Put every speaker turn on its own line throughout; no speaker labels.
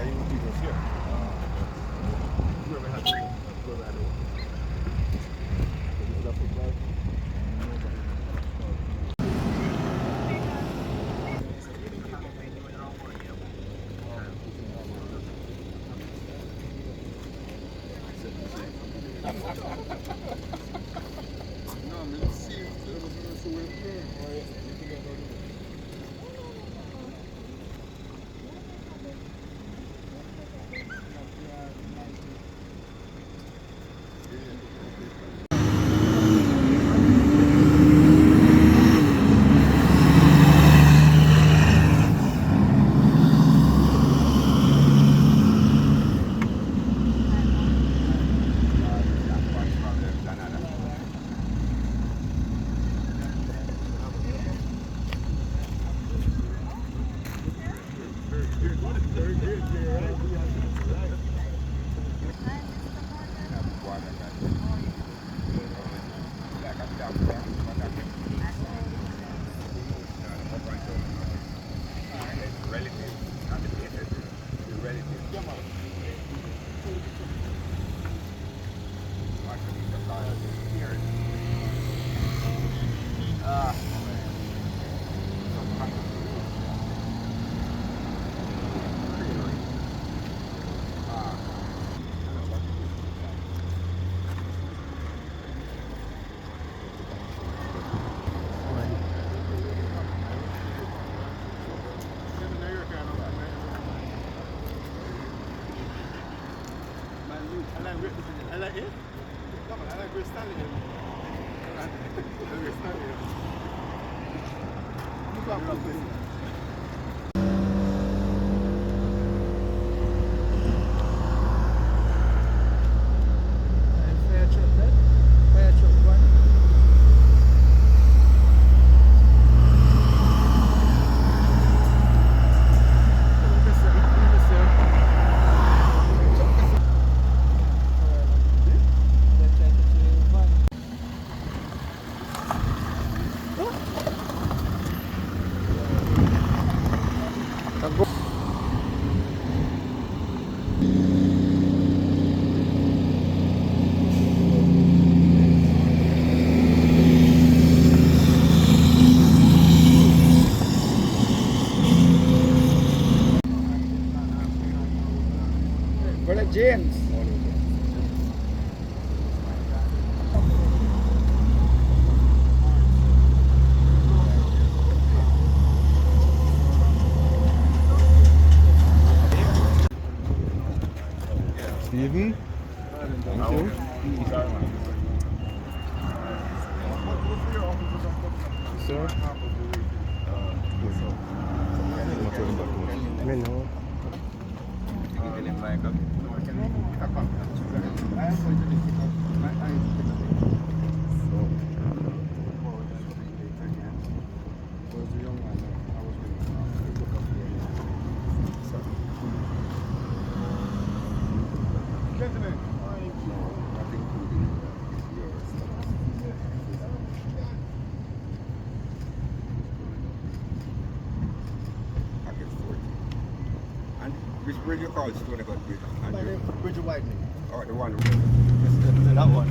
hay una situación.
No, me lo siento, no sube el I like it. Come on, I like we're standing here. We're standing here. Look how come this is. Brother James.
Steven? Thank you. Sir? Menno.
Which bridge you call it? Stony Gut Bridge?
Bridge of Whitening.
Oh, the one.
That one.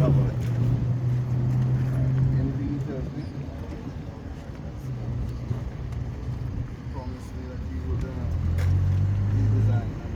Promised me that he would redesign and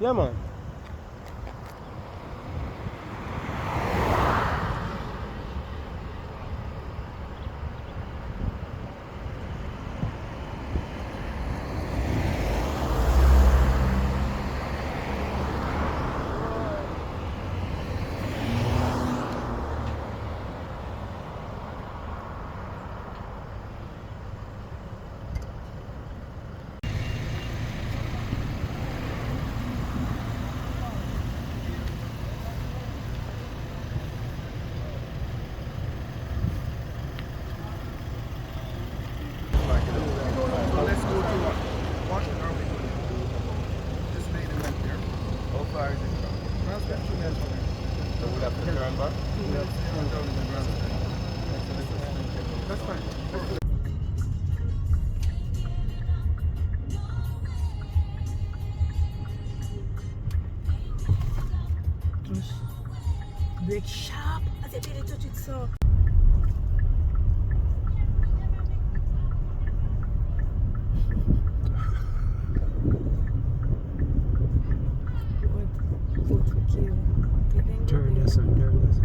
Yeah, man.
Break sharp as you did touch it so.
Turn this and turn this.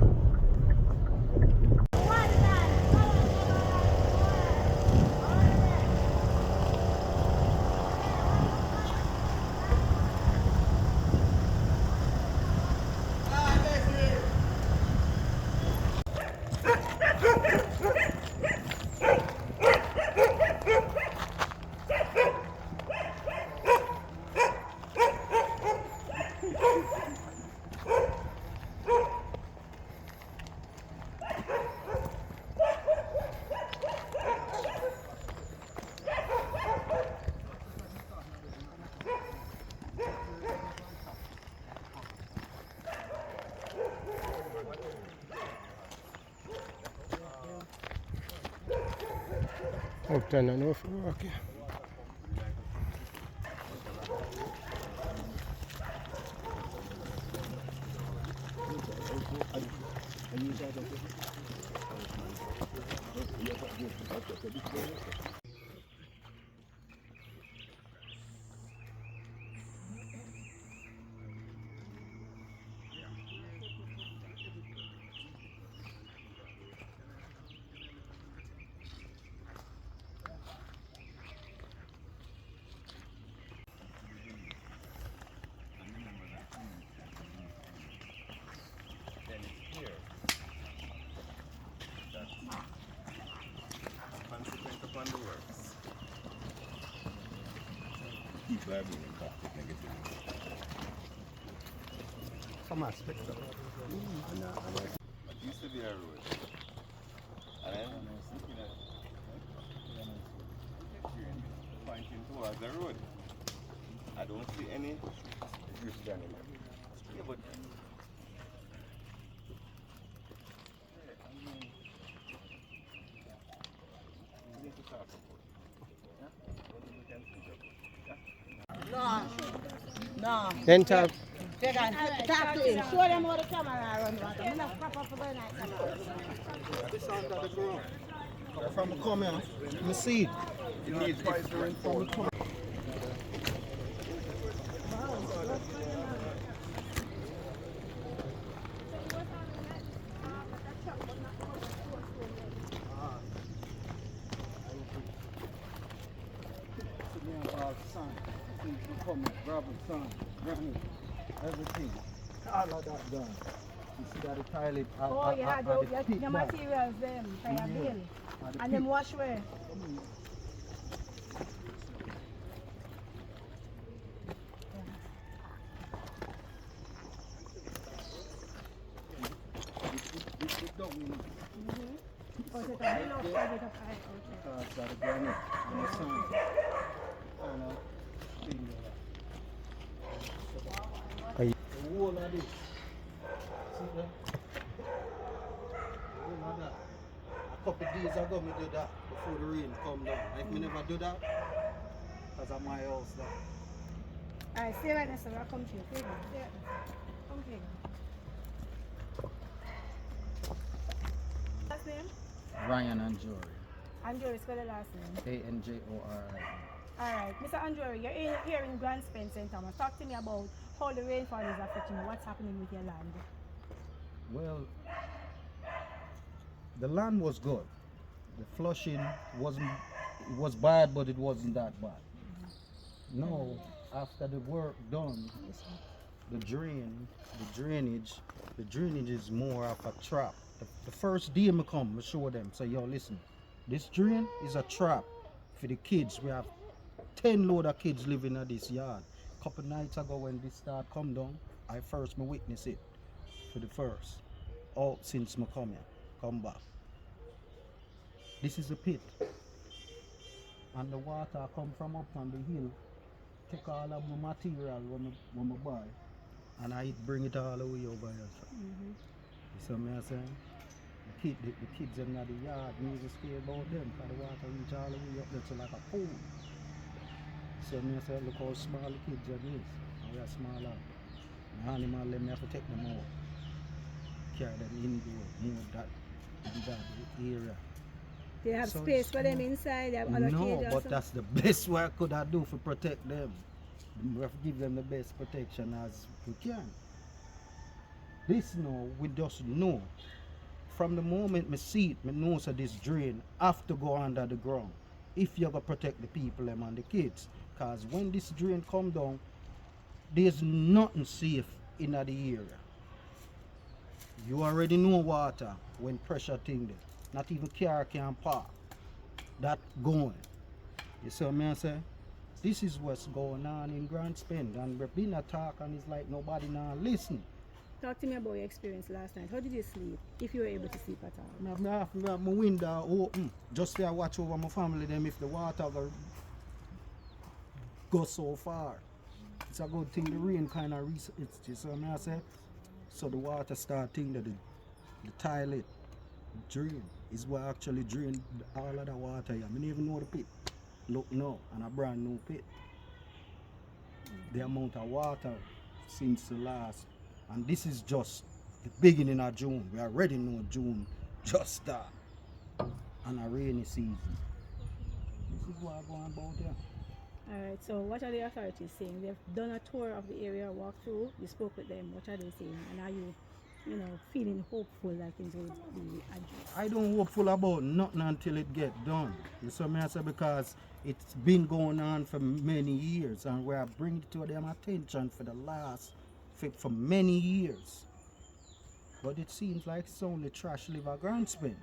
Oh, turn on off. Okay.
Consequent upon the works. People are being impacted negatively. Some aspects of it. It used to be a road. And I was looking at pointing towards the road. I don't see any Christianity. Yeah, but
No.
Then tap.
They can talk to him. Show them how the camera run. I'm not proper for going night camera.
This under the ground. From the corner, you see it.
it needs different
From the corner. Robertson, granite, everything. All of that done. You see that the toilet.
Oh, you had the materials them for your bill. And them wash where? Oh, so it's a bill of private of
The granite and the sun. And thing there. The whole of this. See that? The whole of that. A couple days ago me do that before the rain come down. Like me never do that. Because of my house there.
Alright, stay right there, so I'll come to you. Stay right there. Come here. Last name?
Ryan Anjori.
Anjori, spell the last name.
Anjori.
Alright, Mr. Anjori, you're here in Grand Spence St. Thomas. Talk to me about how the rainfall is affecting you. What's happening with your land?
Well, the land was good. The flushing was bad, but it wasn't that bad. Now, after the work done, the drainage is more of a trap. The first day I come, I show them, say, yo, listen, this drain is a trap for the kids. We have 10 load of kids living in this yard. Couple nights ago when this start come down, I first witness it for the first. All since me come back. This is a pit. And the water come from up on the hill, take all of my material when I buy, and I bring it all the way over here. You see what I'm saying? the kids in the yard, music scared about them, because the water reach all the way up there to like a pool. So me say, look how small the kids are is, and we are smaller. The animal, them me have to take them out. Carry them indoor, move that area.
They have
So
space
it's
for them inside, they have other
No,
cages.
but that's the best way I could I do for protect them. We have to give them the best protection as we can. This now, we just know. From the moment me see it, me know that this drain have to go under the ground. If you're going to protect the people them and the kids. Because when this drain come down, there's nothing safe in the area. You already know water when pressure thing there. Not even car can park. That going. You see what I say? This is what's going on in Grand Spend, and we've been a talk and it's like nobody now listen.
Talk to me about your experience last night. How did you sleep? If you were able to sleep at all?
I have my window open just to watch over my family them if the water go so far. It's a good thing the rain kind of it's just what I say. So the water start thing that the toilet drain is what actually drain all of the water here. I don't even know the pit. Look now, and a brand new pit. The amount of water since the last, and this is just the beginning of June. We already know June just start, and a rainy season. This is what I'm going about here.
Alright, so what are the authorities saying? They've done a tour of the area, walked through, you spoke with them. What are they saying? And are you feeling hopeful that things will be addressed?
I don't hopeful about nothing until it get done. You see what I say? Because it's been going on for many years, and we are bringing it to them attention for many years. But it seems like it's only trash live at Grand Spend,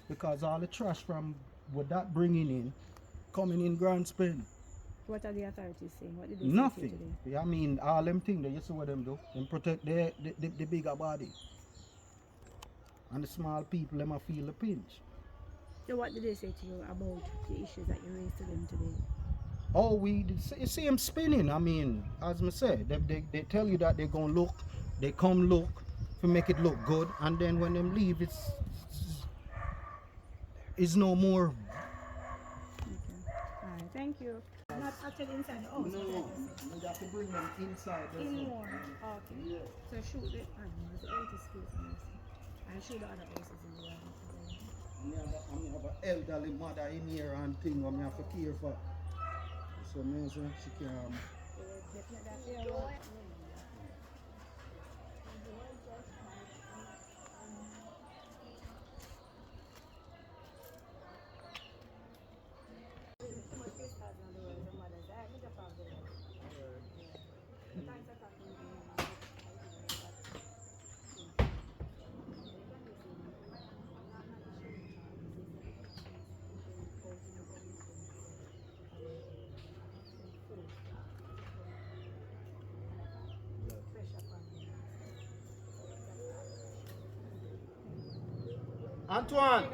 because all the trash from what that bringing in, coming in Grand Spend.
What are the authorities saying? What did they say
Nothing.
to you today?
I mean, all them things, you see what them do? Them protect the bigger body. And the small people, them a feel the pinch.
So what did they say to you about the issues that you raised to them today?
Oh, you see them spinning. I mean, as I said, they tell you that they're going to look, they come look to make it look good, and then when them leave, it's no more.
Okay. Alright, thank you. Not actually inside the house.
No, you have to bring them inside.
In more. Okay.
Yeah.
So shoot the there's an empty space in this. And shoot the other houses in the yard.
I have an elderly mother in here and thing I have to care for. So me say she can.
Antoine!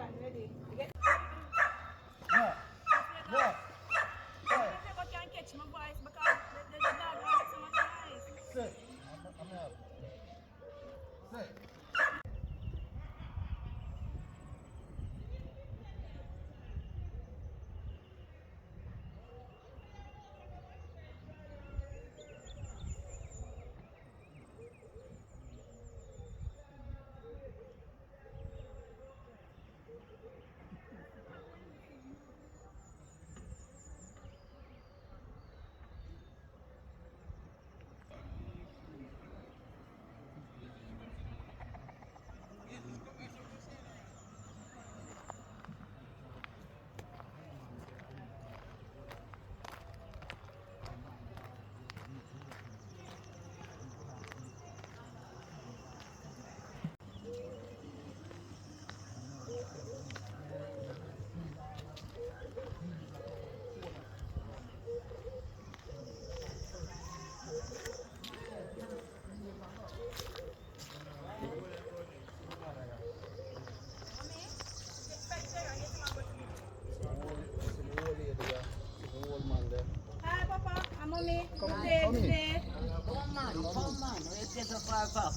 Hi, Papa. I'm Mommy.
Come
Good day.
in.
Come on, let's get a fire cup.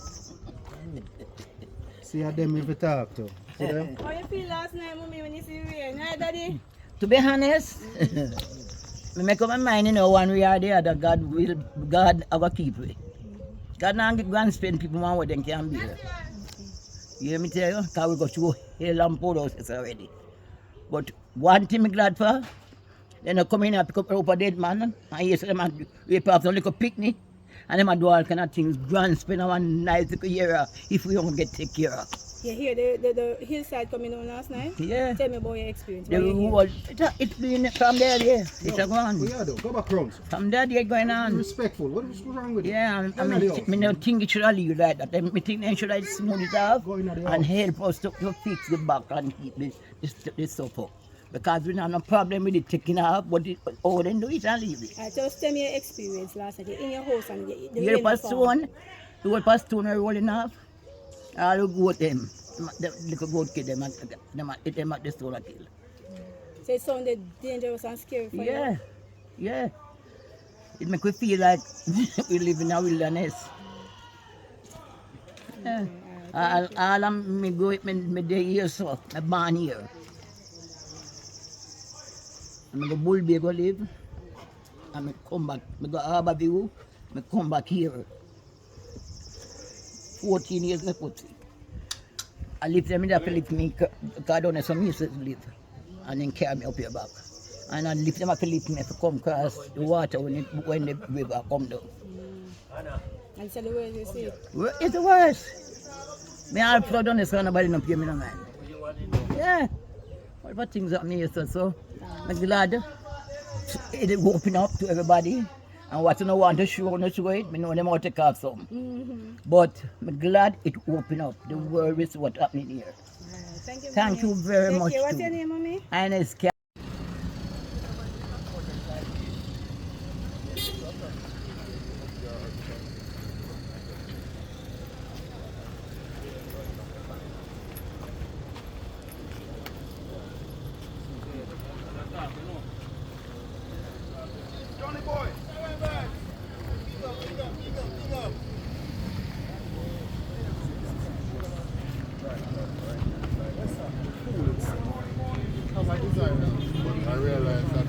See how them if you talk to. See them?
How you feel last night, mommy, when you see rain? Hi, daddy.
To be honest, me make up my mind, one way or the other, God our keep it. God not go and spend people one what them can be here. You hear me tell you? Because we go through hell and poor houses already. But one thing I'm glad for, then I come in and pick up a dead man, and yes, them and rape off some little picnic, and them do all kind of things, grand spend one night a year if we don't get take care of.
You hear the hillside coming on last night?
Yeah.
Tell me about your experience.
The
What you hear?
whole, it's been from there, yeah. It's a go on.
What you do? Go back round.
From there, it's going on.
Respectful. What's wrong with you?
Yeah, I
Go in the house.
don't think it should have leave like that. I think they should have smooth it off
Go in the
and
house.
help us to fix the back and keep this stuff up. Because we don't have no problem with it taking off, but all they do is and leave it.
Just tell me your experience last night. You're in your house and the
You
rain
pass
fall.
stone, the whole pass stone are rolling off. All the goat them, the little goat kid them, hit them at the stone and kill.
So it sounded dangerous and scary for
Yeah, yeah. It make we feel like we live in a wilderness. Yeah. All of me go with me day here, so I born here. I go Bull Bay go live, and I come back. I go Harbour View, I come back here. 14 years I put. I live there, I have to live me, because I don't have some used to live, and then carry me up here back. And I live them have to live me to come across the water when the river come down.
And so the words you see.
It's the worst. Me all flood on this so nobody don't pay me no mind. Yeah. What things happen here, so I'm glad it open up to everybody. And what you don't want to show, not show it, I know them want to take off some. But I'm glad it open up. The world is what's happening here.
Thank you.
Thank you very much.
What's
too.
your name, mommy?
Ines
Johnny boy, stay back. Big up. I realize that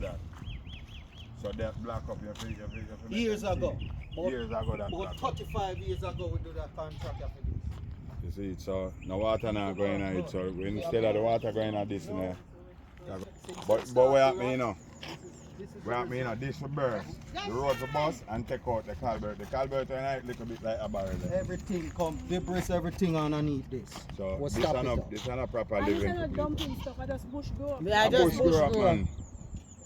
that. So that black up your feet.
Years ago.
Years ago that
About
black up.
35 years ago we do that contract after this.
You see, so no water now going on it. So instead of the water going on this, but what happened, We have me in a dish for burst. The road for bus and take out the culvert. The culvert and a little bit like a barrel.
Everything come, debris, everything underneath this.
So
What
this
stop
one
it
up,
up?
this one a proper
I just
living
not
for
dumping stuff, I just bush grow up.
Yeah,
A
just bush
grow up,
grow.
man.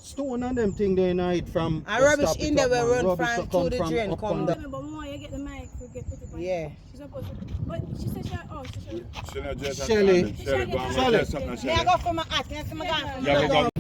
Stone and them thing they night from.
And
what
rubbish
stop it
in there
up,
will
man.
run
Rubbish
from
that come
to the
from
drain,
up
come
on
down.
But more you get the mic to get put it on.
Yeah.
She's supposed to, but she said
She not dress up.
Shelly.
Shelly, go and
Shelly.
dress up now,
Me I
Shelly.
go for my hat, me I go for my
Yeah, go.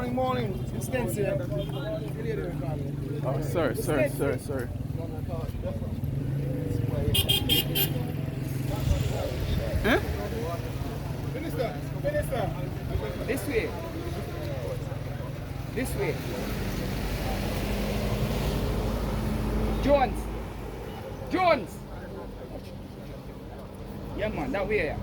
Morning.
Oh, sorry. Huh?
Minister.
This way. Jones. Yeah, man, that way.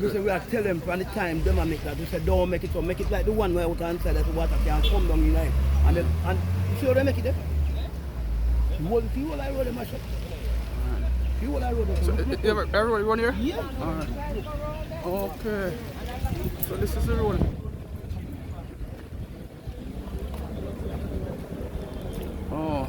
We say we are tell them from the time them a make that. We say don't make it so make it like the one where we can say that the water can come down in line. And you see how they make it there? You all I road them a shop. You all I road them.
So, everybody run here?
Yeah.
Alright. Okay. So this is the road. Oh.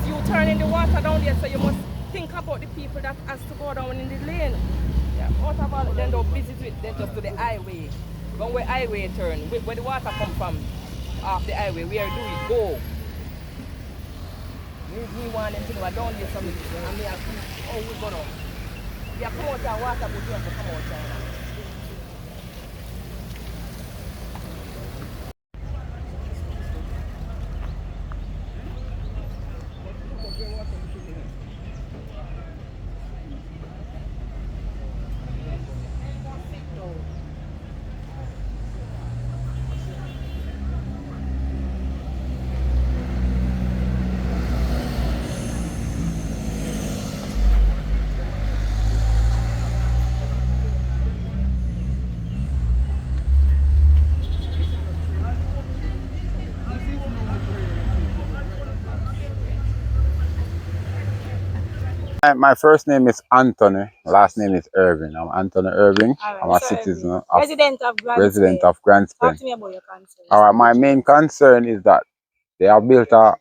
You turning the water down there, so you must think about the people that has to go down in the lane. Yeah, out of all them don't visit with them just to the highway. When we highway turn, where the water come from off the highway, where do it go? Me want them to know down there something and me have oh we go down. Yeah, come out and water but you have to come out China.
My first name is Anthony. Last name is Irving. I'm Anthony Irving. I'm a citizen of resident of Grand
Talk
Spain.
to me about your concern.
All right. My main concern is that they have built a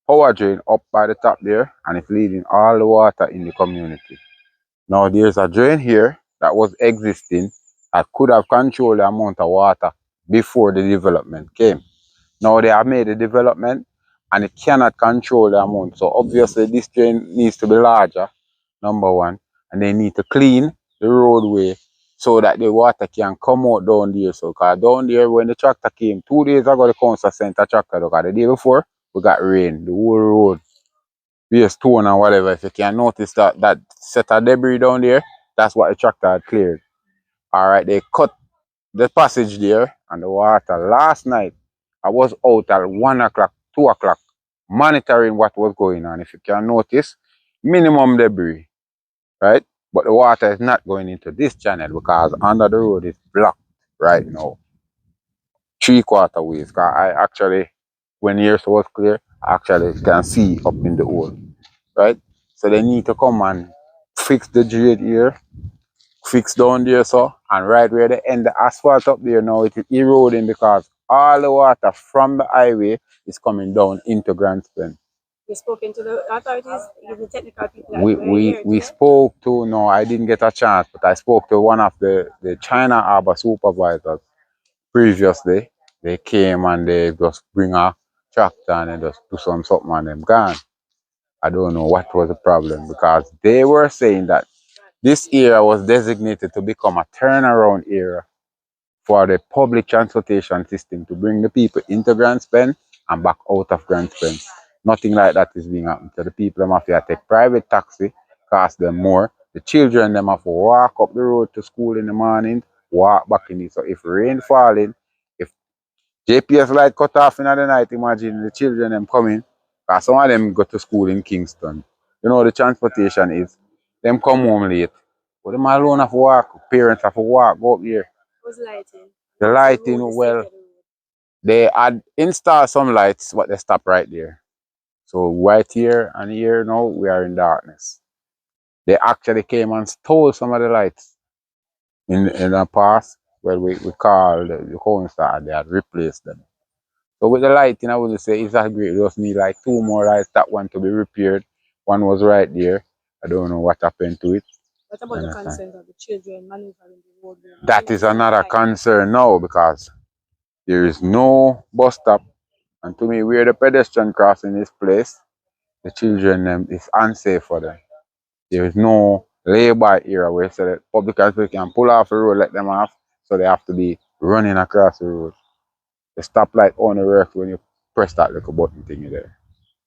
power drain up by the top there, and it's leading all the water in the community. Now there's a drain here that was existing that could have controlled the amount of water before the development came. Now they have made the development, and it cannot control the amount. So obviously this drain needs to be larger, number one, and they need to clean the roadway so that the water can come out down there. So cause down there when the tractor came 2 days ago, the council sent a tractor because the day before we got rain, the whole road, be a stone and whatever. If you can notice that set of debris down there, that's what the tractor had cleared. Alright, they cut the passage there and the water. Last night I was out at 1 o'clock, 2 o'clock, monitoring what was going on. If you can notice, minimum debris, right? But the water is not going into this channel because under the road is blocked right now. 3/4 ways. Because I actually, when the air was clear, I actually can see up in the hole, right? So they need to come and fix the drain here, fix down there, so, and right where they end the asphalt up there now, it is eroding because all the water from the highway is coming down into Grand Spence.
You spoken to the authorities, the technical people?
We spoke to, no, I didn't get a chance, but I spoke to one of the China Harbour supervisors previously. They came and they just bring a tractor and they just do something and them gone. I don't know what was the problem because they were saying that this area was designated to become a turnaround area for the public transportation system to bring the people into Grand Spence and back out of Grand Spence. Nothing like that is being happened to the people. Them have to take private taxi, cost them more. The children them have to walk up the road to school in the morning, walk back in it. So if rain falling, if JPS light cut off in the night, imagine the children them coming. Because some of them go to school in Kingston. You know the transportation is, them come home late. But them alone have to walk, parents have to walk, go up here.
What's lighting?
The lighting, well, they had installed some lights, but they stopped right there. So right here and here now, we are in darkness. They actually came and stole some of the lights in the past. Well, we called the council and they had replaced them. So with the lighting, I would say it's that great. We just need like 2 more lights, that one to be repaired. One was right there. I don't know what happened to it.
What about the concern of the children maneuvering the road?
That is another concern now because there is no bus stop. And to me, where the pedestrian crossing is placed, the children is unsafe for them. There is no lay-by area where so that public transport can pull off the road, let them off, so they have to be running across the road. The stoplight only works when you press that little button thingy there,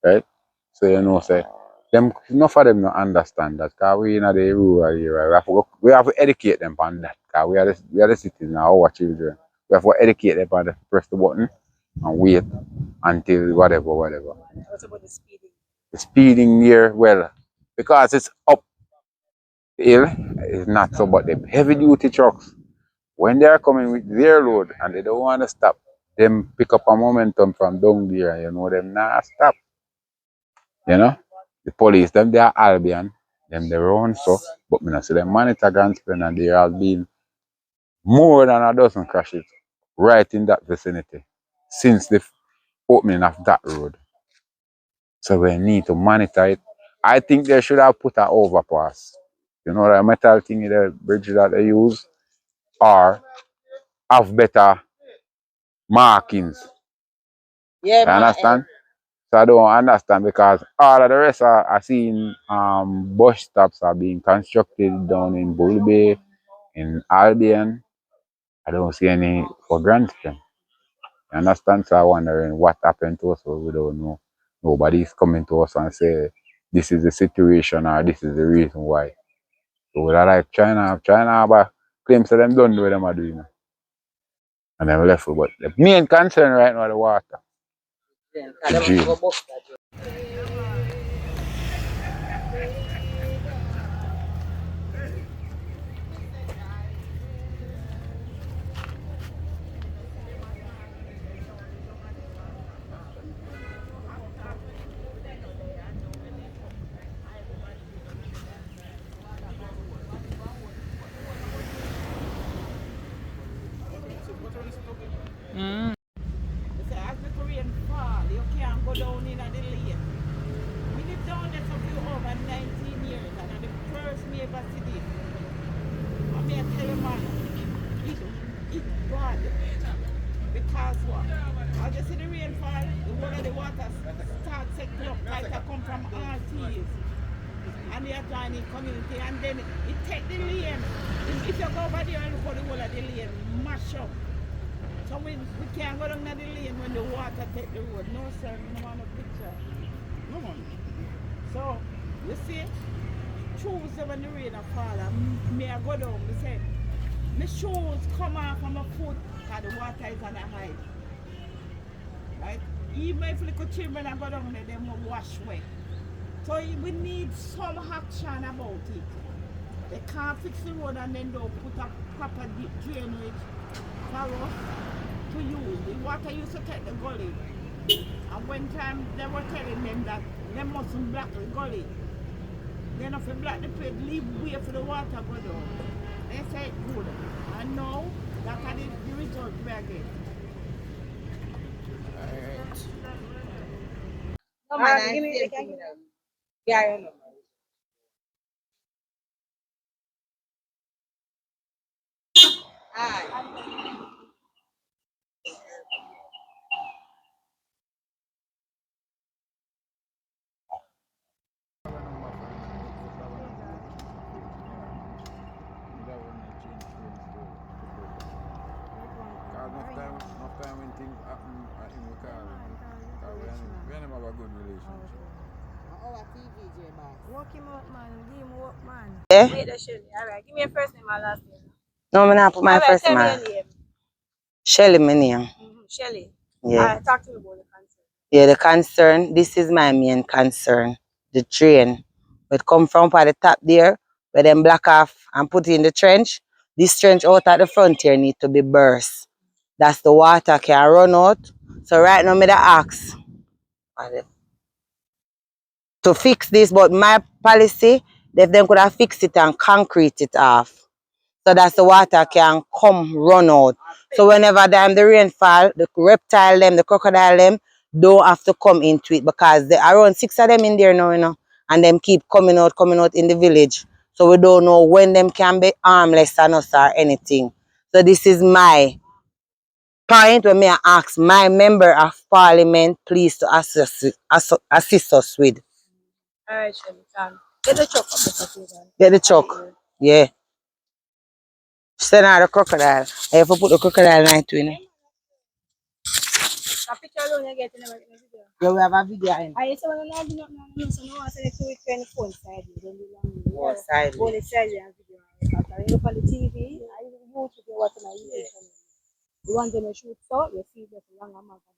right? So you know, say, them enough of them don't understand that because we in the rural area. We have to educate them on that because we are the citizens, our children. We have to educate them on that, press the button and wait until whatever.
What about the speeding?
The speeding here, well, because it's up the hill, it's not so, but the heavy duty trucks, when they are coming with their load and they don't want to stop, them pick up a momentum from down there, you know, them not stop. You know? The police, them they are Albion, them they run so, but me not see them monitor Grand Spence and there have been more than a dozen crashes right in that vicinity since the opening of that road. So we need to monitor it. I think they should have put an overpass. You know, the metal thing in the bridge that they use, or have better markings.
Yeah,
You understand? So I don't understand because all of the rest are seeing bus stops are being constructed down in Bull Bay, in Albion. I don't see any for Grand Spence. You understand? So I'm wondering what happened to us, so we don't know. Nobody's coming to us and say this is the situation or this is the reason why. So we are like China but claims that them don't know what them are doing. And them left with, but the main concern right now is the water. The drain.
As the rain fall, you can't go down in the lane. the adjoining community and then it take the lane. If you go over there and look for the whole of the lane, mash up. So we can't go down the lane when the water take the road. No sir, we don't want a picture. No man. So, you see, Tuesday when the rain fall, me I go down, me say, my shoes come off from my foot because the water is on a height. Right? Even if little children are go down there, they will wash away. So we need some action about it. They can't fix the road and then don't put a proper drainage for us to use. The water used to take the gully. And one time they were telling them that they mustn't block the gully. Then if you block the plate, leave way for the water go down. They say good. And now, that's the result we are getting.
No, man, give me the camera. Yeah, I know.
Enough time when things happen in the car. We never have a good relationship.
Our TVJ boss.
Walk him out, man. Give him work, man.
Yeah?
Wait a Shelly. Alright, give me your first name and last name.
No, I'm not put my
Alright,
first
tell me
name.
your name.
Shelly, my name.
Shelly.
Yeah.
Alright, talk to me about the concern.
Yeah, the concern, this is my main concern. The drain. It come from by the top there, where them block off and put in the trench. This trench out at the front here need to be burst. That's the water can run out. So right now, me the ask to fix this, but my policy, if them could have fixed it and concrete it off. So that the water can come run out. So whenever the rain fall, the reptile them, the crocodile them, don't have to come into it because there are around 6 of them in there now, you know, and them keep coming out in the village. So we don't know when them can be harmless than us or anything. So this is my point when I ask my member of parliament please to assist us with.
Alright, Shelly, come. Get the truck up the
Get the truck. Yeah. Send out the crocodile. I have to put the crocodile night in it.
A picture alone you get in the video.
Yeah, we have a video in.
I say when I do not know, so no one say to it when the phone side.
Yeah, side.
Phone side and video. You look on the TV, I YouTube you watching my YouTube. The ones that shoot so you see that long amount of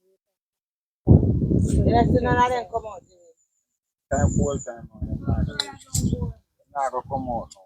Yeah, so none of them come out.
Time full time. Not gonna come out now.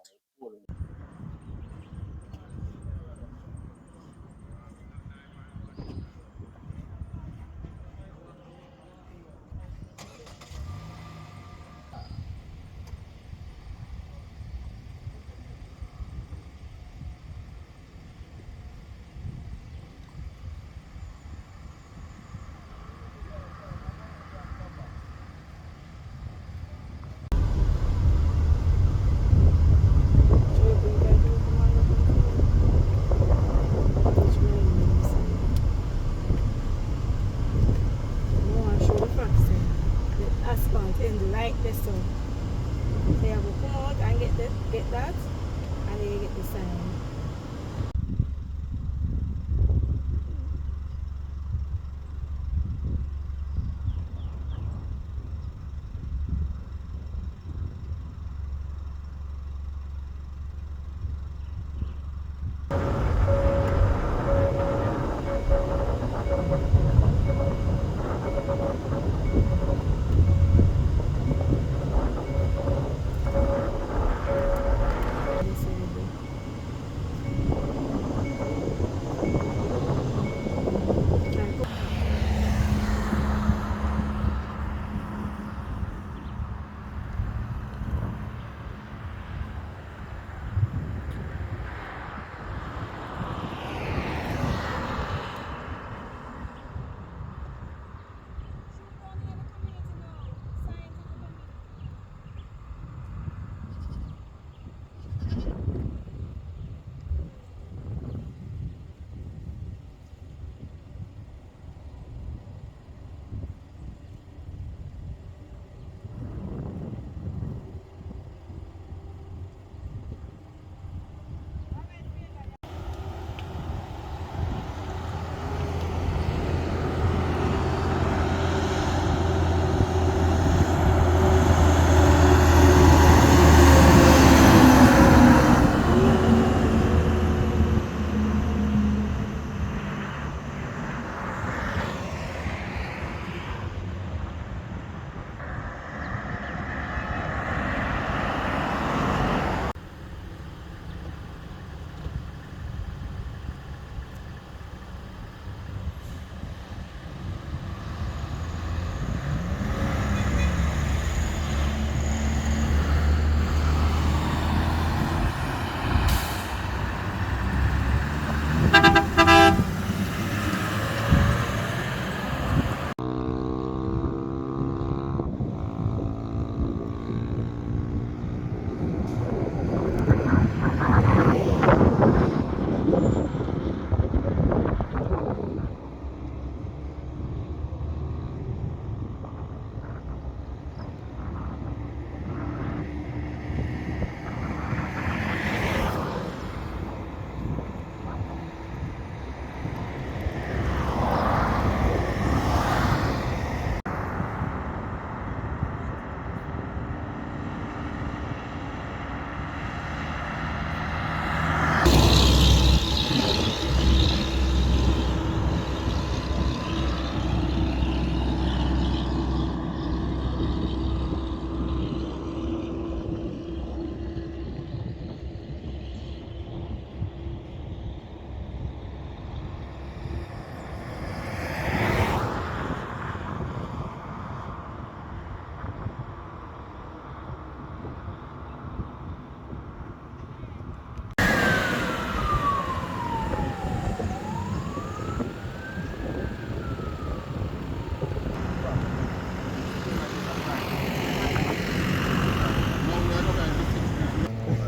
like this so they have to come out and get that and then you get the sign.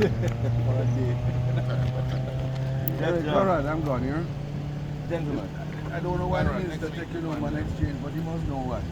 Alright, I'm gone here. Gentlemen. I don't know why the minister taking over an exchange, but he must know why.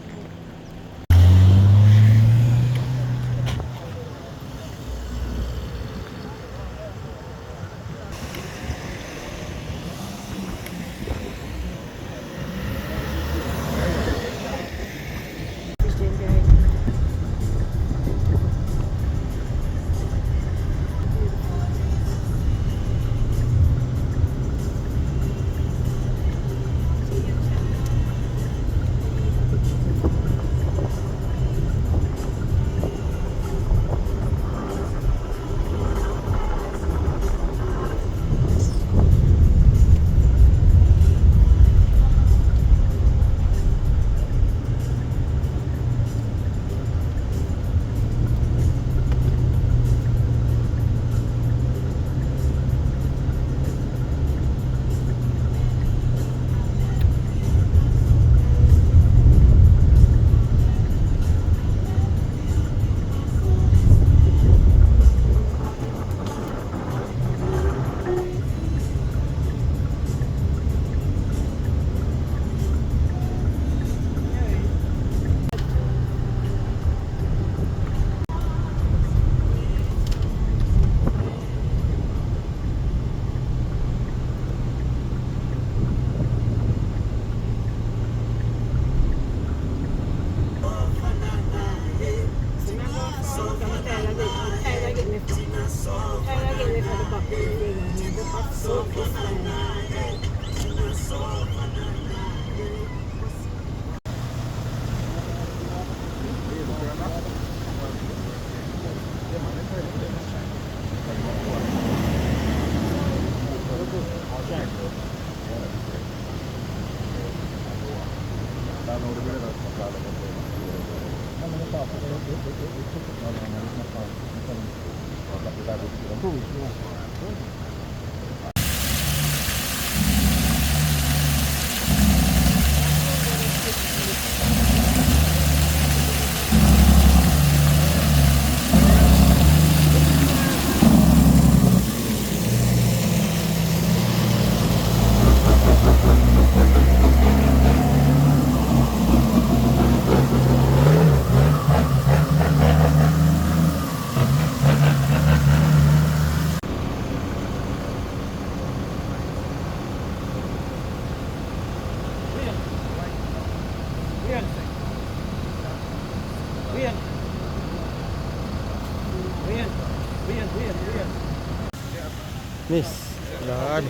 Miss, Lord.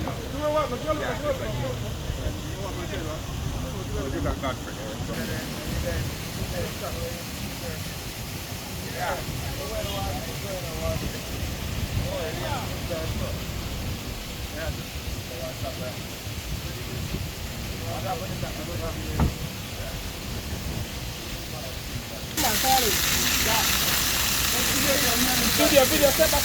Video, step back.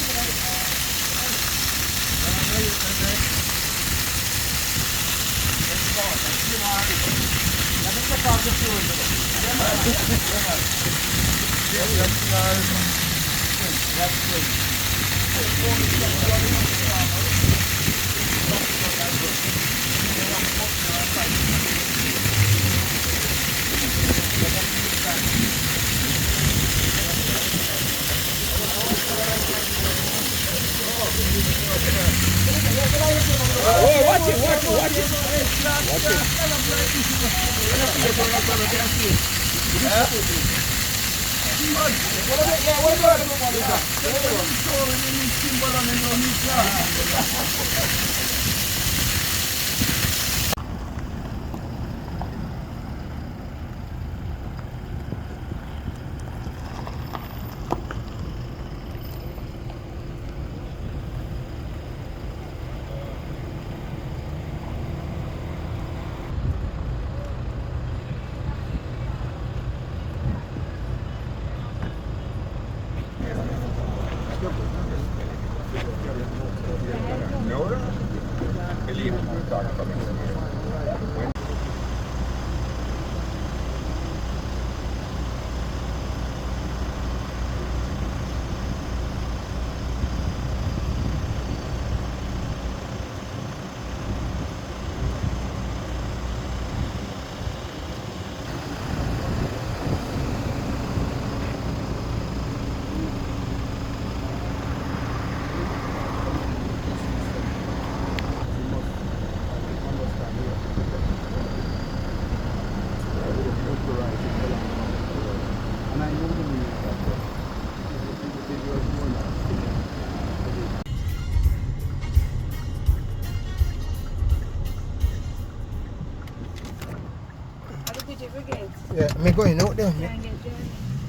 Me going out there.
Try and get there.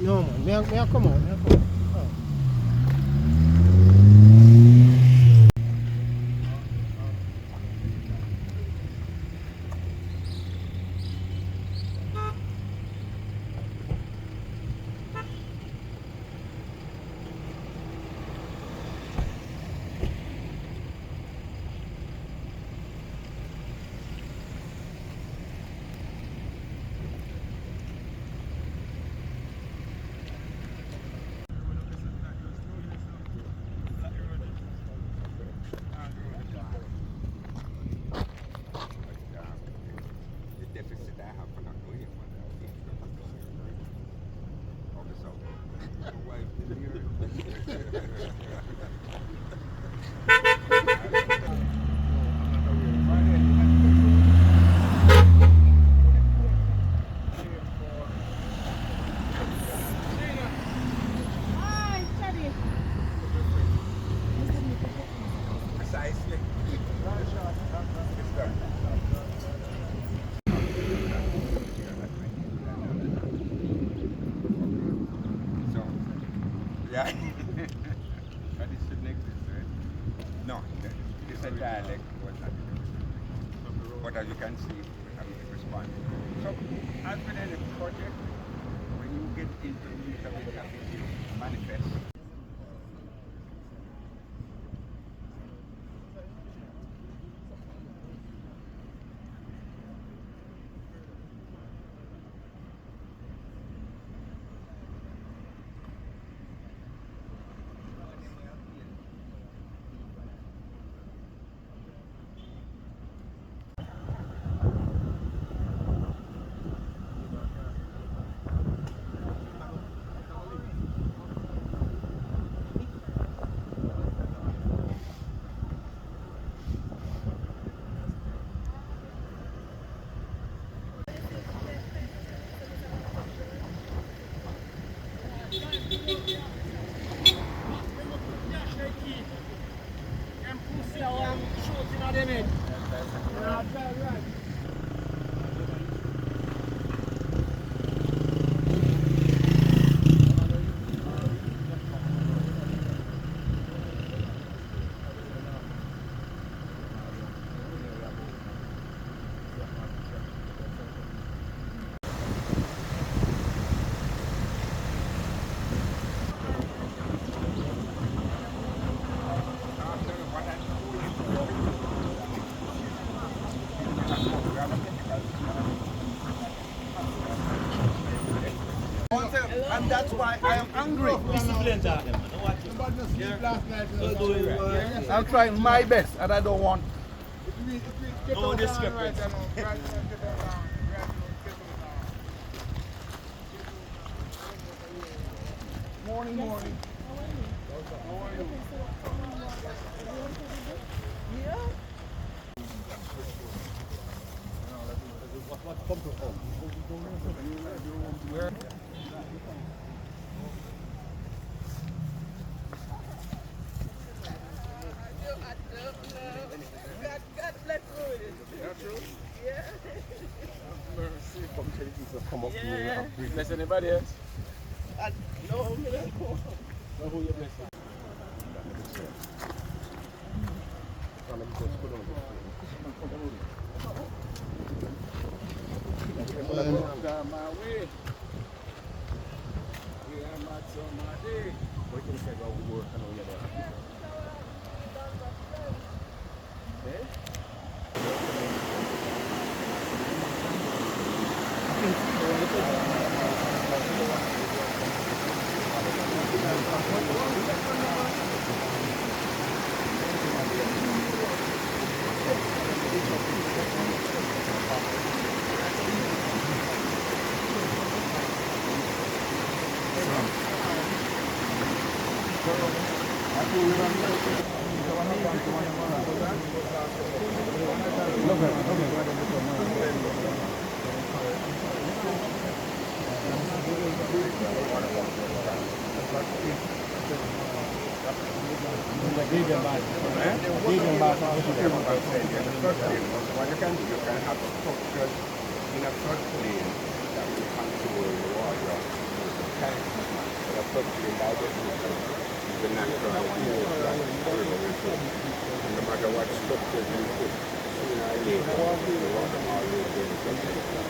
No man, me I come out. Me I come out.
Hi, Charlie.
Yeah. But it should exist, right? No, it's a dialect, but as you can see, we have to respond. So, as with any project, when you get into the meat of it, you manifest.
And that's why I am angry. I'm trying my best and I don't want no discrepancy. Morning. How are you? Yeah. What come to home? Where?
Come up
Yeah.
to bless anybody else?
No, who you bless?
My way. We are not so mad. What can you say about work and all that?
What you can do, you can have structures in a floodplain that will control control the water. The subsidy by definition is the natural flow that the river will flow. And no matter what structures you put, sooner or later, the water always going to come.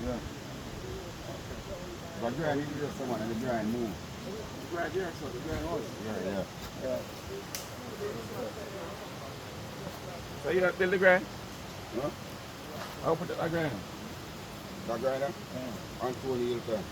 Yeah. But grind is just someone and the grind move. The grind here, so the grind was. Yeah. So you have build the grind? No. How put that grind? That grinder? Yeah. On 20 years time.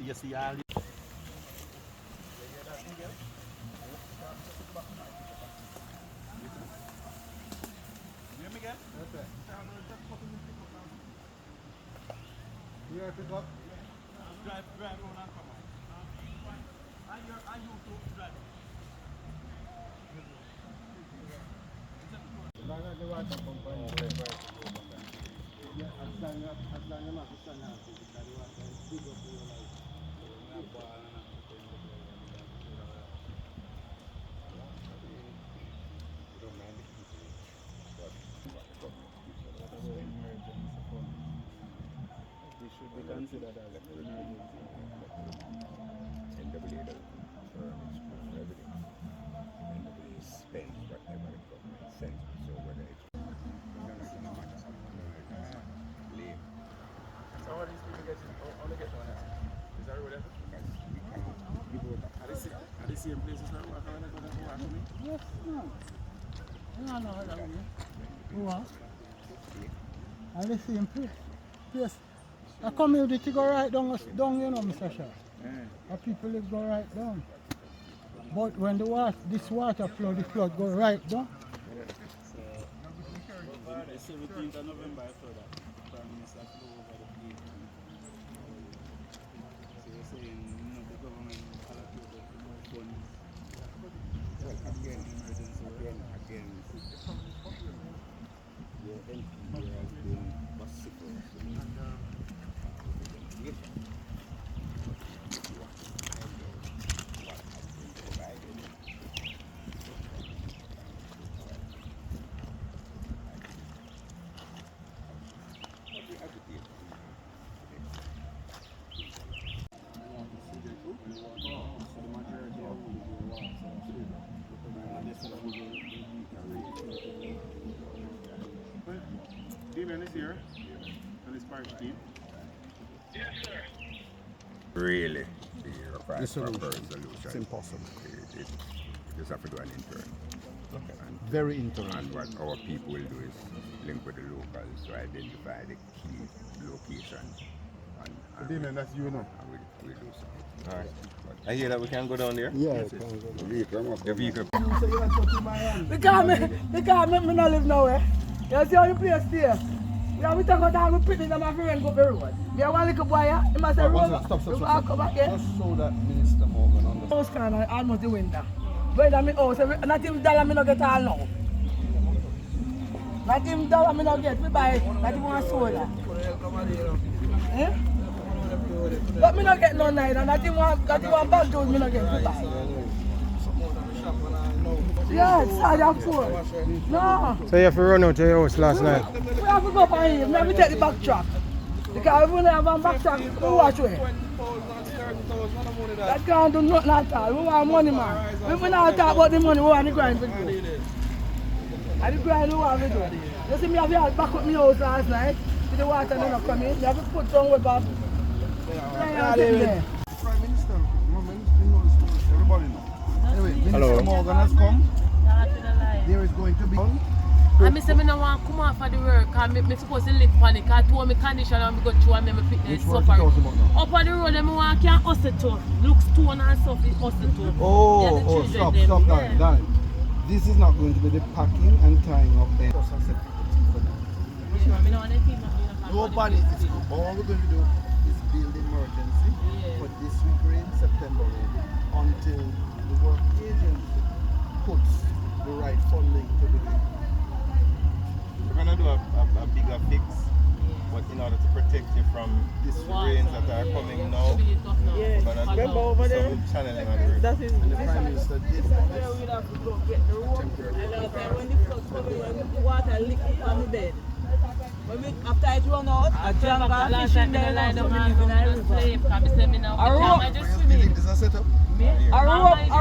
You see all this?
You have to pick up.
Drive on and come on. And you to drive.
The water pump on the way. As long as you have to stand out, the water is big up your life. It should be considered as an emergency.
NWA doesn't furnish everything. NWA spends whatever the government sends. So whether it's leave.
So all these people get only get one. Is that what
Because we cannot give out
Are the same places that work around the water?
Yes, no. No, that one. Who are? And the same place. Yes. A community go right down, you know, Mr. Shah. A people live go right down. But when this water flood, the flood go right down.
So, the 17th of November, I saw that Prime Minister flew over the place. So you're saying, the government allocated more funds.
well, again,
Emergency
your NPA has been vociferous.
Damien is here, and his parish team.
Really, the solution.
It's impossible.
just have to do an intern.
Very interesting.
And what our people will do is link with the locals to identify the key locations. And
that's you know.
And we'll do something.
Alright. I hear that we can go down there?
Yeah,
The vehicle.
Because me not live nowhere. You see how the place there? Yeah, we talk about we picnic and my friend go up the road. Yeah, one little boy, he must say,
Stop.
come back here.
Just so that Minister Morgan understands.
House kind of almost the window. But I mean, not even dollar me not get all now. Not even dollar me not get. We buy not even one soda. Eh? But me not get no neither. Not even one bag gold me not get. We buy. Yeah, it's sad and poor. No.
So you have to run out to your house last night?
We have to go up on here. We have to take the back track. Because if we don't have one back track, we watch way. That can't do nothing at all. We want money, man. If we not talk about the money, we want the grind to do. And the grind we want to do. You see me have to back up my house last night. See the water not come in. You have to put down with Bob.
Prime Minister, everybody knows. Anyway, Minister Morgan has come. There is going to be
I say I don't want to come off of the work and I'm supposed to live on it. I told me condition and I go through and I fitness suffer. Up on the road, I want to hustle to. Look stone and stuff, it hustle to.
Stop, darling. This is not going to be the packing and tying up the Nobody is good. All we're going to do is build emergency for this week rain, September rain, until the work agency puts the right funding to the thing.
We're going to do a bigger fix, but in order to protect you from these rains that are coming now, we're going to do some channeling on the river.
That is
And the Prime Minister did
we have to go get the road. And when the flood coming, when the water leak on the bed. When we, after it run out, a jungle fishing there now, so we live in a river.
You think this is a setup?
I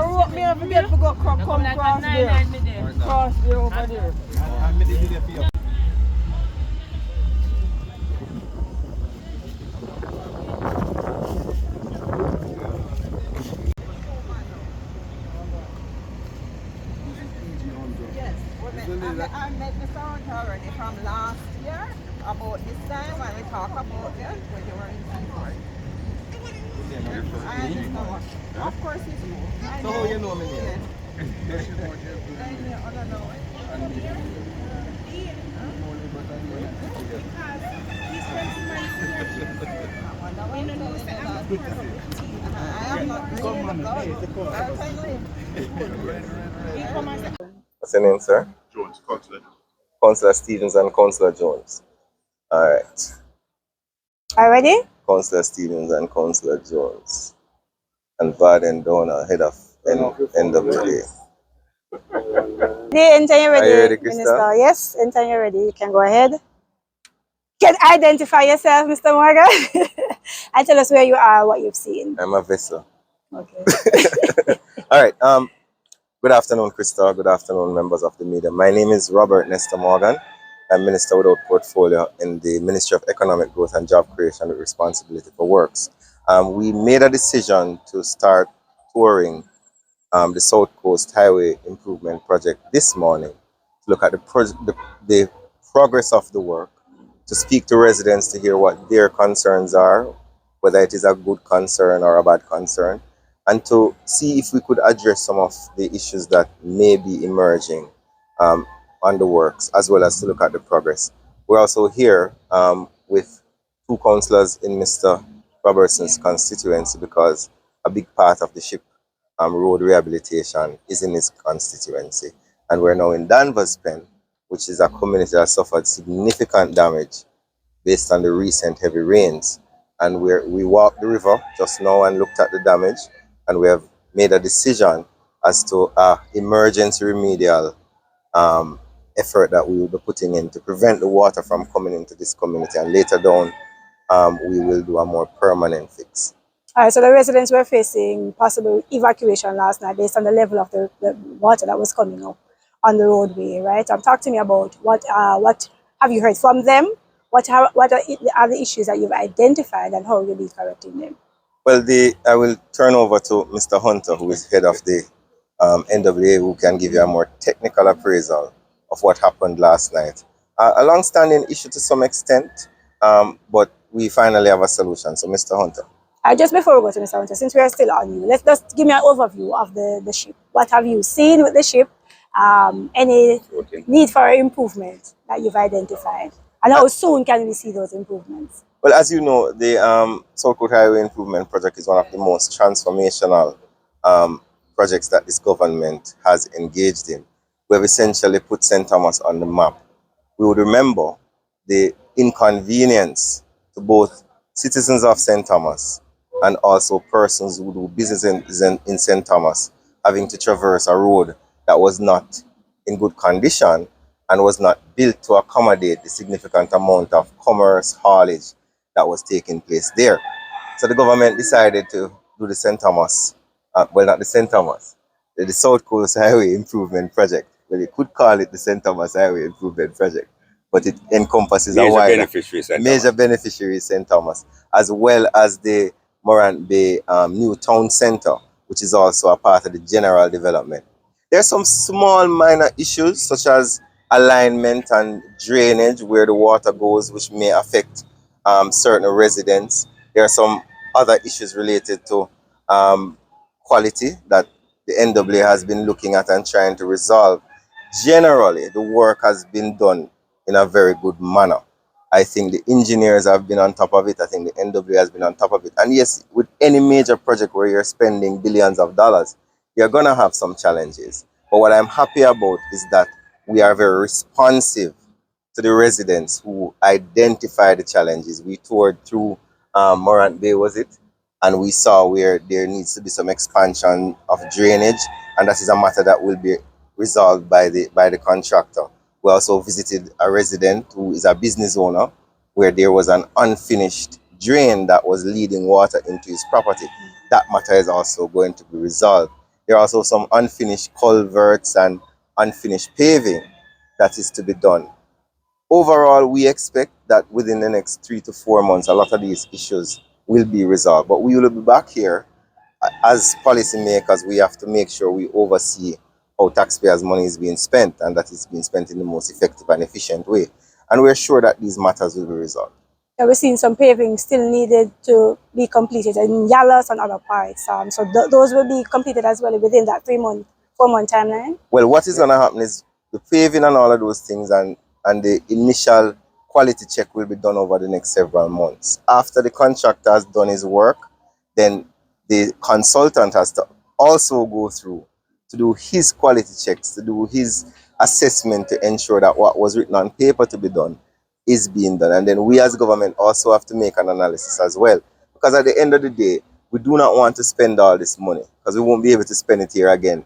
rope me and forget to go come cross there. Cross there over there.
And me did it for you.
I met Mr. Hunt already from last year about this time when we talk about this when you were in Danvers. I know. Of course he's cool.
So how you know me there?
I don't know. I am not
What's your name, sir?
Jones, Counclier.
Councillor Stevens and Councillor Jones. Alright.
Already?
Councillor Stevens and Councillor Jones. And Varden Donna, head of NWA.
The anytime you're ready,
Are you ready,
Minister?
Krista?
Yes, anytime you're ready, you can go ahead. You can identify yourself, Mr. Morgan, and tell us where you are, what you've seen.
I'm a vessel.
Okay.
Alright, good afternoon, Krista. Good afternoon, members of the media. My name is Robert Nestor Morgan. I'm Minister without portfolio in the Ministry of Economic Growth and Job Creation with responsibility for works. We made a decision to start touring the South Coast Highway Improvement Project this morning to look at the progress of the work, to speak to residents to hear what their concerns are, whether it is a good concern or a bad concern, and to see if we could address some of the issues that may be emerging on the works, as well as to look at the progress. We're also here with two councillors in Mr. Robertson's constituency because a big part of the ship road rehabilitation is in his constituency. And we're now in Danvers Pen, which is a community that suffered significant damage based on the recent heavy rains. And we walked the river just now and looked at the damage, and we have made a decision as to an emergency remedial effort that we will be putting in to prevent the water from coming into this community. And later down, we will do a more permanent fix.
All right, so the residents were facing possible evacuation last night based on the level of the water that was coming up on the roadway, right? Talk to me about what have you heard from them? What are the issues that you've identified and how you'll be correcting them?
Well, I will turn over to Mr. Hunter, who is head of the NWA, who can give you a more technical appraisal of what happened last night. A long-standing issue to some extent, but we finally have a solution. So, Mr. Hunter.
Just before we go to Mr. Hunter, since we are still on you, let's just give me an overview of the ship. What have you seen with the ship? Any need for improvement that you've identified? And how soon can we see those improvements?
Well, as you know, the South Coast Highway Improvement Project is one of the most transformational projects that this government has engaged in. We have essentially put St. Thomas on the map. We would remember the inconvenience to both citizens of St. Thomas and also persons who do business in St. Thomas having to traverse a road that was not in good condition and was not built to accommodate the significant amount of commerce haulage that was taking place there. So the government decided to do the St. Thomas, well, not the St. Thomas, the South Coast Highway Improvement Project. Well, you could call it the St. Thomas Highway Improvement Project, but it encompasses a wider major beneficiary St. Thomas, as well as the Morant Bay New Town Centre, which is also a part of the general development. There are some small minor issues such as alignment and drainage where the water goes, which may affect certain residents. There are some other issues related to quality that the NWA has been looking at and trying to resolve. Generally, the work has been done in a very good manner. I think the engineers have been on top of it. I think the NWA has been on top of it. And yes, with any major project where you're spending billions of dollars, you're going to have some challenges. But what I'm happy about is that we are very responsive to the residents who identify the challenges. We toured through Morant Bay, was it? And we saw where there needs to be some expansion of drainage, and that is a matter that will be resolved by the contractor. We also visited a resident who is a business owner where there was an unfinished drain that was leading water into his property. That matter is also going to be resolved. There are also some unfinished culverts and unfinished paving that is to be done. Overall, we expect that within the next 3 to 4 months, a lot of these issues will be resolved. But we will be back here as policymakers. We have to make sure we oversee how taxpayers' money is being spent and that it's being spent in the most effective and efficient way. And we're sure that these matters will be resolved.
We're seeing some paving still needed to be completed in Yallas and other parts. So those will be completed as well within that 4-month timeline?
Well, what is going to happen is the paving and all of those things and the initial quality check will be done over the next several months. After the contractor has done his work, then the consultant has to also go through to do his quality checks, to do his assessment to ensure that what was written on paper to be done is being done. And then we as government also have to make an analysis as well. Because at the end of the day, we do not want to spend all this money because we won't be able to spend it here again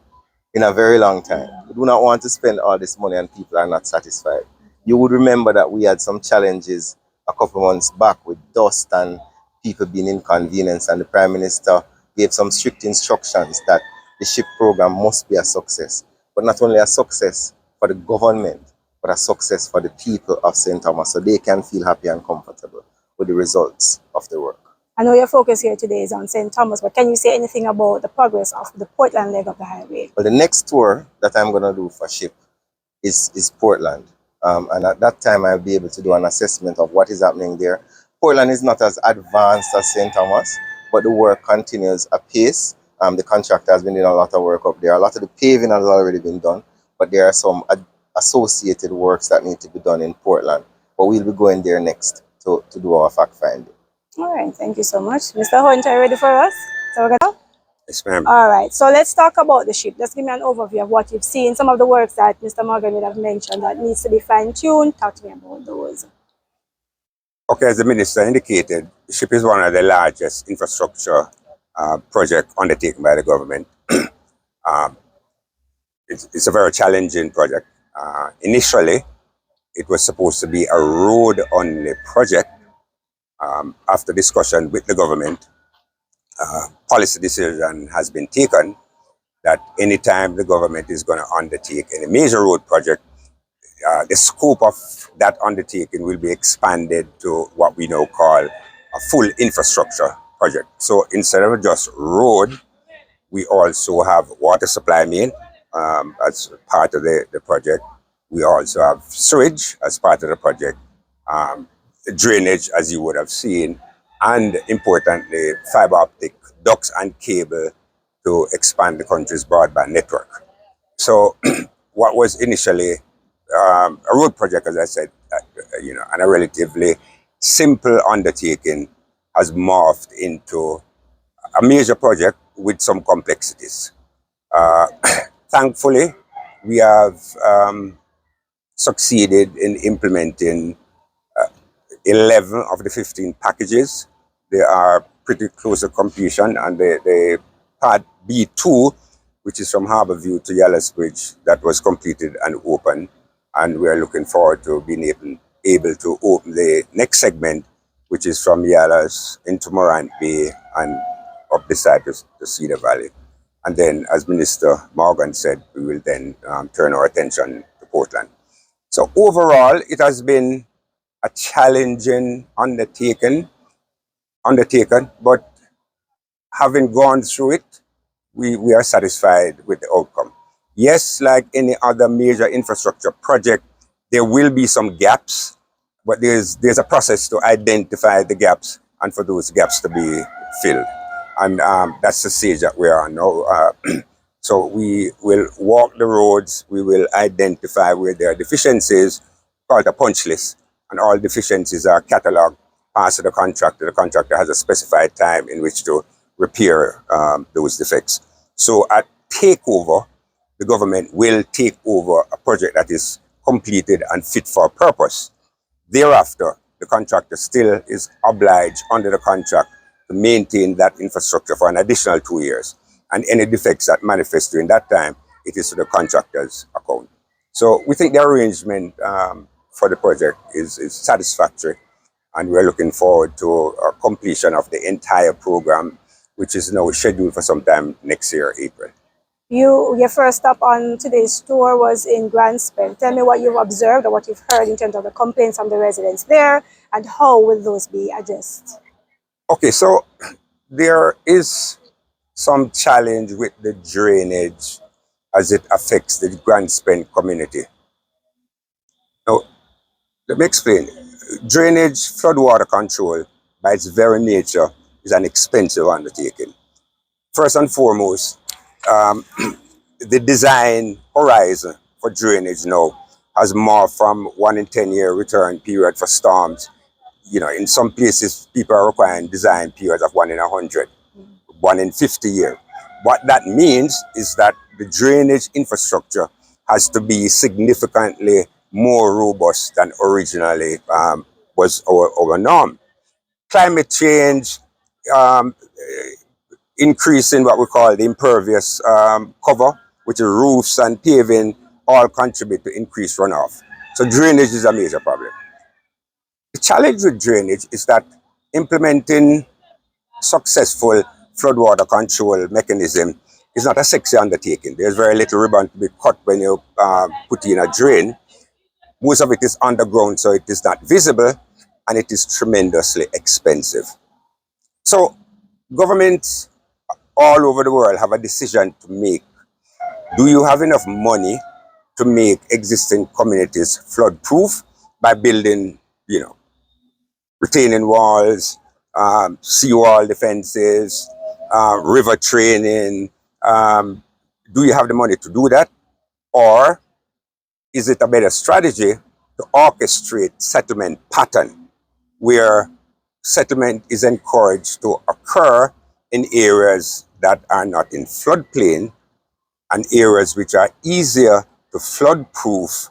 in a very long time. We do not want to spend all this money and people are not satisfied. You would remember that we had some challenges a couple months back with dust and people being inconvenienced, and the Prime Minister gave some strict instructions that the SHIP program must be a success. But not only a success for the government, but a success for the people of St. Thomas, so they can feel happy and comfortable with the results of the work.
I know your focus here today is on St. Thomas, but can you say anything about the progress of the Portland leg of the highway?
Well, the next tour that I'm going to do for SHIP is Portland. And at that time, I'll be able to do an assessment of what is happening there. Portland is not as advanced as St. Thomas, but the work continues apace. The contractor has been doing a lot of work up there. A lot of the paving has already been done, but there are some associated works that need to be done in Portland. But we'll be going there next to do our fact finding.
All right, thank you so much. Mr. Hunter, are you ready for us? So we're gonna...
Yes, ma'am.
All right, so let's talk about the ship. Just give me an overview of what you've seen, some of the works that Mr. Morgan would have mentioned that needs to be fine-tuned. Talk to me about those.
Okay, as the Minister indicated, the ship is one of the largest infrastructure projects undertaken by the government. It's a very challenging project. Initially, it was supposed to be a road-only project. After discussion with the government, policy decision has been taken that anytime the government is going to undertake any major road project, the scope of that undertaking will be expanded to what we now call a full infrastructure project. So instead of just road, We also have water supply main as part of the project. We also have sewage as part of the project, drainage, as you would have seen, and importantly, fiber optic ducts and cable to expand the country's broadband network. So what was initially a road project, as I said, and a relatively simple undertaking has morphed into a major project with some complexities. Thankfully, we have succeeded in implementing 11 of the 15 packages. They are pretty close to completion, and the part B2, which is from Harbour View to Yellows Bridge, that was completed and open, and we are looking forward to being able to open the next segment, which is from Yellows into Morant Bay and up the side to Cedar Valley. And then, as Minister Morgan said, we will then turn our attention to Portland. So overall, it has been a challenging undertaken, but having gone through it, we are satisfied with the outcome. Yes, like any other major infrastructure project, there will be some gaps, but there's a process to identify the gaps and for those gaps to be filled. And that's the stage that we are on now. So we will walk the roads, we will identify where there are deficiencies, called a punch list, and all deficiencies are catalogued, passed to the contractor. The contractor has a specified time in which to repair those defects. So at takeover, the government will take over a project that is completed and fit for purpose. Thereafter, the contractor still is obliged under the contract to maintain that infrastructure for an additional 2 years. And any defects that manifest during that time, it is to the contractor's account. So we think the arrangement for the project is satisfactory, and we're looking forward to completion of the entire program, which is now scheduled for sometime next year, April.
Your first stop on today's tour was in Granspend. Tell me what you've observed or what you've heard in terms of the complaints from the residents there, and how will those be addressed?
Okay, so there is some challenge with the drainage as it affects the Granspend community. Now, let me explain. Drainage, floodwater control, by its very nature, is an expensive undertaking. First and foremost, the design horizon for drainage now has morphed from 1 in 10 year return period for storms. In some places, people are requiring design periods of 1 in 100, 1 in 50 years. What that means is that the drainage infrastructure has to be significantly more robust than originally was our norm. Climate change, increasing what we call the impervious cover, which is roofs and paving, all contribute to increased runoff. So drainage is a major problem. The challenge with drainage is that implementing successful floodwater control mechanism is not a sexy undertaking. There's very little ribbon to be cut when you put in a drain. Most of it is underground, so it is not visible, and it is tremendously expensive. So governments all over the world have a decision to make. Do you have enough money to make existing communities flood-proof by building, retaining walls, seawall defenses, river training? Do you have the money to do that? Or is it a better strategy to orchestrate settlement pattern where settlement is encouraged to occur in areas that are not in floodplain and areas which are easier to flood-proof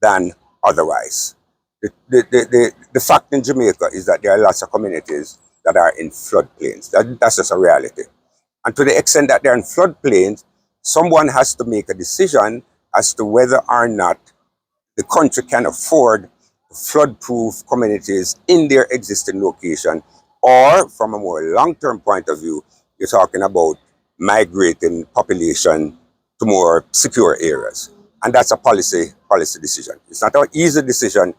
than otherwise? The fact in Jamaica is that there are lots of communities that are in floodplains. That's just a reality. And to the extent that they're in floodplains, someone has to make a decision as to whether or not the country can afford flood-proof communities in their existing location, or from a more long-term point of view, you're talking about migrating population to more secure areas. And that's a policy decision. It's not an easy decision,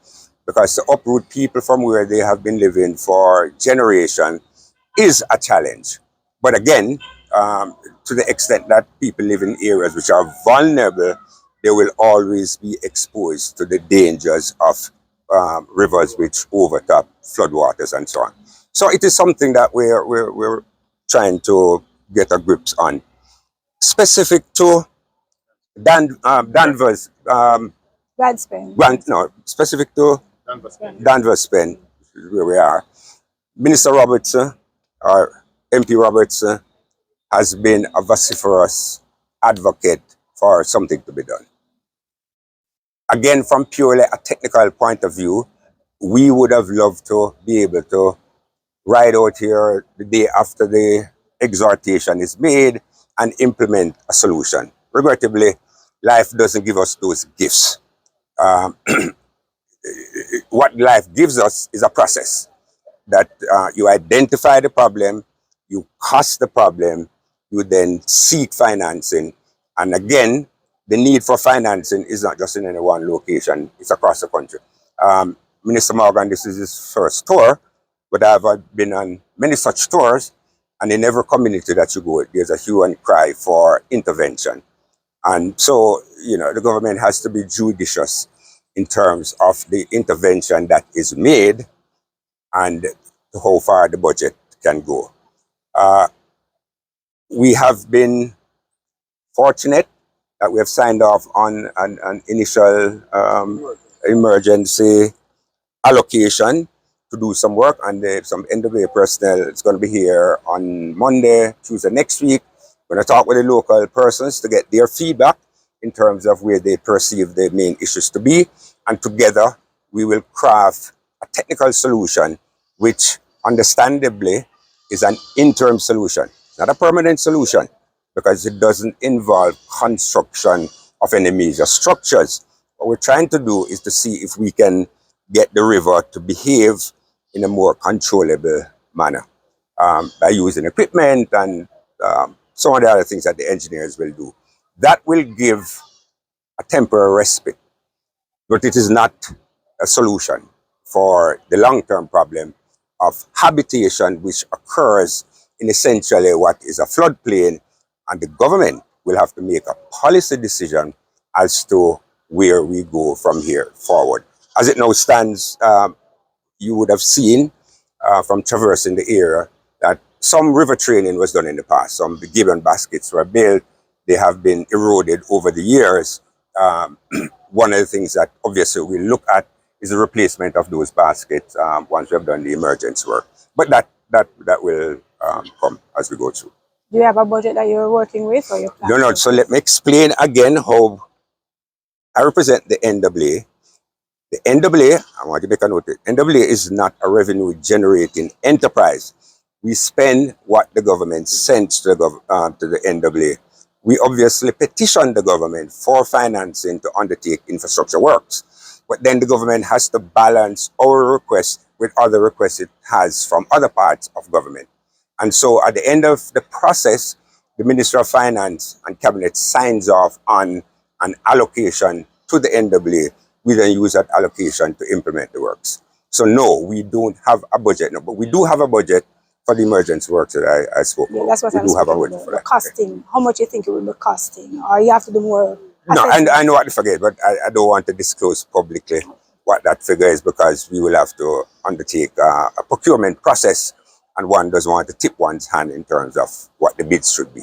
because to uproot people from where they have been living for generations is a challenge. But again, to the extent that people live in areas which are vulnerable, they will always be exposed to the dangers of rivers which overtop floodwaters and so on. So it is something that we're trying to get a grips on. Specific to Danvers, specific to Danvers Pen, where we are. Minister Robertson, or MP Robertson, has been a vociferous advocate for something to be done. Again, from purely a technical point of view, we would have loved to be able to ride out here the day after the exhortation is made and implement a solution. Regrettably, life doesn't give us those gifts. What life gives us is a process that you identify the problem, you cost the problem, you then seek financing. And again, the need for financing is not just in any one location, it's across the country. Minister Morgan, this is his first tour, but I've been on many such tours, and in every community that you go, there's a hue and cry for intervention. And so, you know, the government has to be judicious in terms of the intervention that is made and how far the budget can go. We have been fortunate that we have signed off on an initial emergency allocation to do some work, and some NWA personnel is going to be here on Monday, Tuesday next week. We're going to talk with the local persons to get their feedback in terms of where they perceive the main issues to be, and together we will craft a technical solution which understandably is an interim solution, not a permanent solution, because it doesn't involve construction of any major structures. What we're trying to do is to see if we can get the river to behave in a more controllable manner by using equipment and some of the other things that the engineers will do. That will give a temporary respite, but it is not a solution for the long-term problem of habitation which occurs in essentially what is a floodplain, and the government will have to make a policy decision as to where we go from here forward. As it now stands, you would have seen from traversing the area that some river training was done in the past. Some gibbon baskets were built. They have been eroded over the years. One of the things that obviously we look at is the replacement of those baskets once we have done the emergency work. But that will come as we go through.
Do you have a budget that you're working with, or you're planning?
No. So let me explain again how I represent the NWA. The NWA, I want to make a note, the NWA is not a revenue generating enterprise. We spend what the government sends to the NWA. We obviously petition the government for financing to undertake infrastructure works. But then the government has to balance our requests with other requests it has from other parts of government. And so at the end of the process, the Minister of Finance and Cabinet signs off on an allocation to the NWA. We then use that allocation to implement the works. So no, we don't have a budget, no, but we do have a budget for the emergency works that I spoke about.
That's what
we
I'm
do have a
speaking
budget
about,
for
the
that.
costing. How much you think it will be costing? Or you have to do more?
No, and I know what to forget, but I don't want to disclose publicly what that figure is, because we will have to undertake a procurement process, and one doesn't want to tip one's hand in terms of what the bids should be.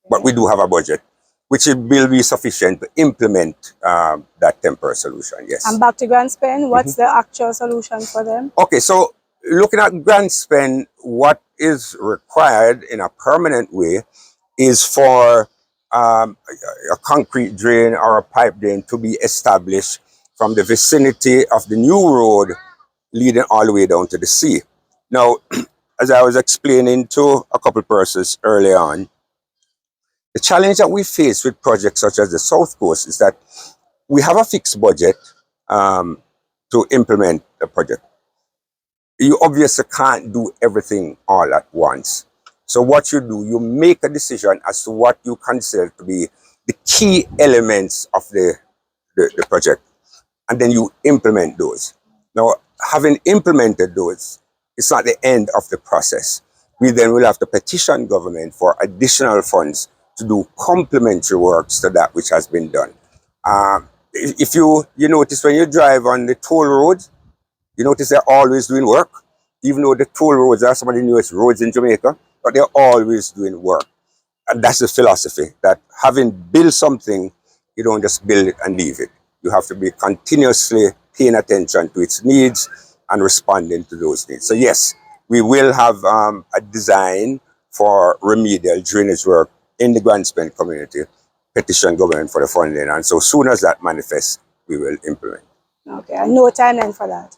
But we do have a budget, which will be sufficient to implement that temporary solution, yes.
And back to grant spend, what's the actual solution for them?
Okay, so looking at grant spend, what is required in a permanent way is for a concrete drain or a pipe drain to be established from the vicinity of the new road leading all the way down to the sea. Now, as I was explaining to a couple persons early on, the challenge that we face with projects such as the South Coast is that we have a fixed budget to implement the project. You obviously can't do everything all at once. So what you do, you make a decision as to what you consider to be the key elements of the project, and then you implement those. Now, having implemented those, it's not the end of the process. we then will have to petition government for additional funds to do complementary works to that which has been done. If you notice when you drive on the toll roads, you notice they're always doing work, even though the toll roads are some of the newest roads in Jamaica, but they're always doing work. And that's the philosophy, that having built something, you don't just build it and leave it. You have to be continuously paying attention to its needs and responding to those needs. So yes, we will have a design for remedial drainage work in the Grand Spend community, petition government for the funding, and so soon as that manifests, we will implement.
Okay, and no timeline for that?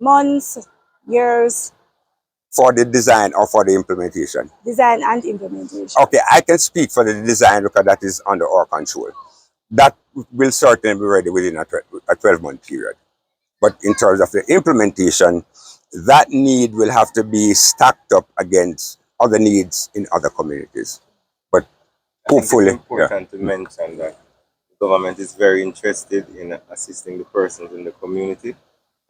Months, years?
For the design or for the implementation?
Design and implementation.
Okay, I can speak for the design because that is under our control. That will certainly be ready within a 12-month period. But in terms of the implementation, that need will have to be stacked up against other needs in other communities. But hopefully,
it's important to mention that the government is very interested in assisting the persons in the community,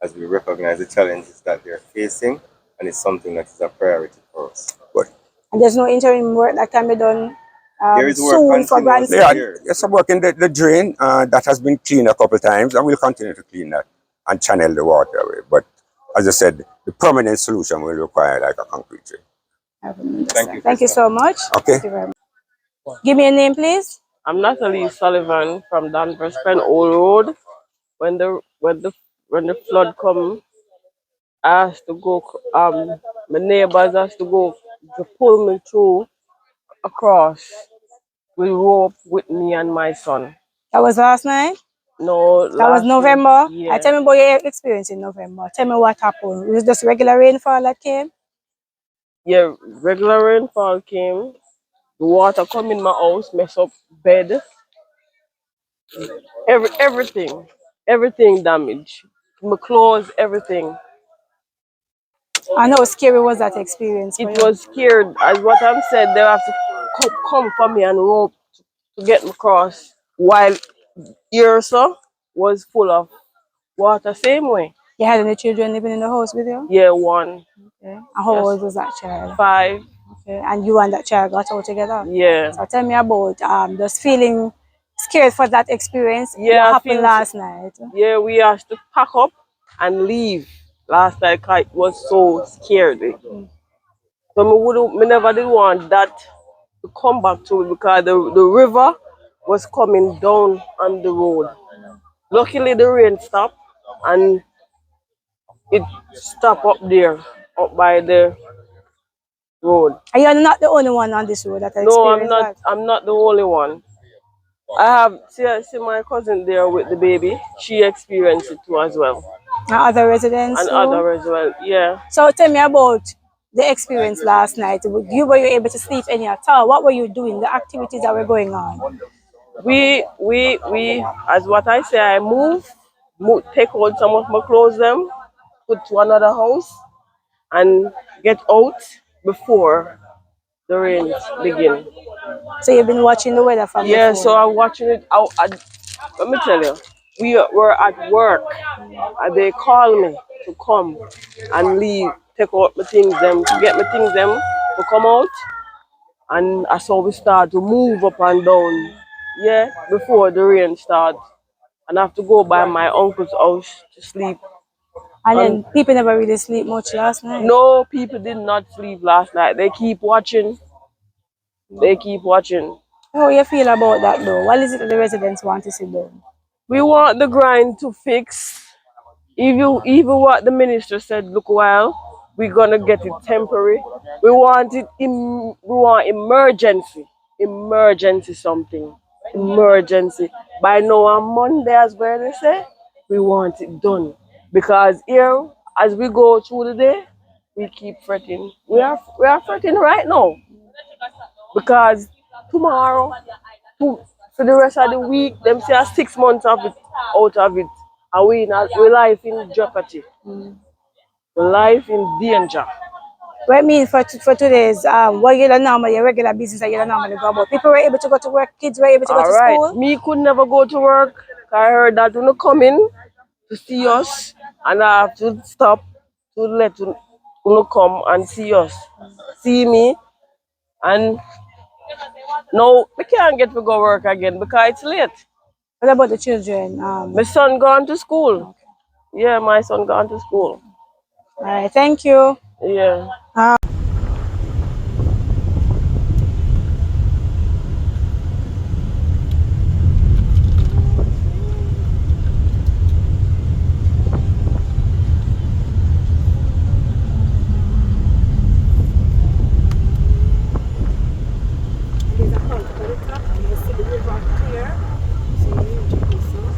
as we recognize the challenges that they're facing, and it's something that is a priority for us.
Good.
And there's no interim work that can be done
there is work
soon for Grand Spend?
There's some work in the drain that has been cleaned a couple of times, and we'll continue to clean that and channel the water away. But as I said, the permanent solution will require like a concrete drain.
Thank you so much.
Okay.
Thank you very much. Give me a name, please.
I'm Natalie Sullivan from Danvers Pen Old Road. When the flood come, I has to go. My neighbors has to go to pull me through across with rope with me and my son.
That was last night?
No,
that was November.
Yeah.
Tell me about your experience in November. Tell me what happened. Was it just regular rainfall that came?
Yeah, regular rainfall came. The water come in my house, mess up bed. Everything damaged. My clothes, everything.
And how scary was that experience?
It was scared. As what I'm said, they have to come for me and rope to get me across. While here, so was full of water, same way.
You had any children living in the house with you?
Yeah, one.
Okay. And how old was that child?
5.
Okay. And you and that child got out together?
Yeah.
So tell me about just feeling scared for that experience.
Yeah,
what happened last night?
Yeah, we had to pack up and leave last night because it was so scary. So me never did want that to come back to it because the river was coming down on the road. Luckily the rain stopped and it stopped up there, up by the road.
And you're not the only one on this road that experienced that?
I'm not the only one. I have see my cousin there with the baby. She experienced it too as well.
And other residents
And
too?
other as well, yeah.
So tell me about the experience last night. Were you able to sleep any at all? What were you doing? The activities that were going on?
We as what I say, I move, take out some of my clothes them, put to another house and get out before the rains begin.
So you've been watching the weather from
Yeah,
before?
so I'm watching it out. Let me tell you, we were at work and they called me to come and leave, take out my things them, to get my things them to come out. And I saw we start to move up and down, yeah, before the rain starts. And I have to go by my uncle's house to sleep.
And then people never really sleep much last night?
No, people did not sleep last night. They keep watching. They keep watching.
How you feel about that though? What is it that the residents want to see done?
We want the grind to fix. Even what the minister said, look, well, we're gonna get it temporary. We want it we want emergency something. Emergency. By now on Monday, as where they say, we want it done. Because here, as we go through the day, we keep fretting. We are fretting right now. Because tomorrow, for the rest of the week, them say 6 months of it out of it. And we life in jeopardy. Life in danger.
What I mean for today's what you normally your regular business that you normally go about. People were able to go to work, kids were able to go to school.
Me could never go to work. I heard that when you come in to see us and I have to stop to let you come and see us. See me, and now we can't get to go work again because it's late.
What about the children?
My son gone to school. Yeah, my son gone to school.
All right, thank you.
Yeah.
There's a point at the top, and you see the river clear. So you check this out.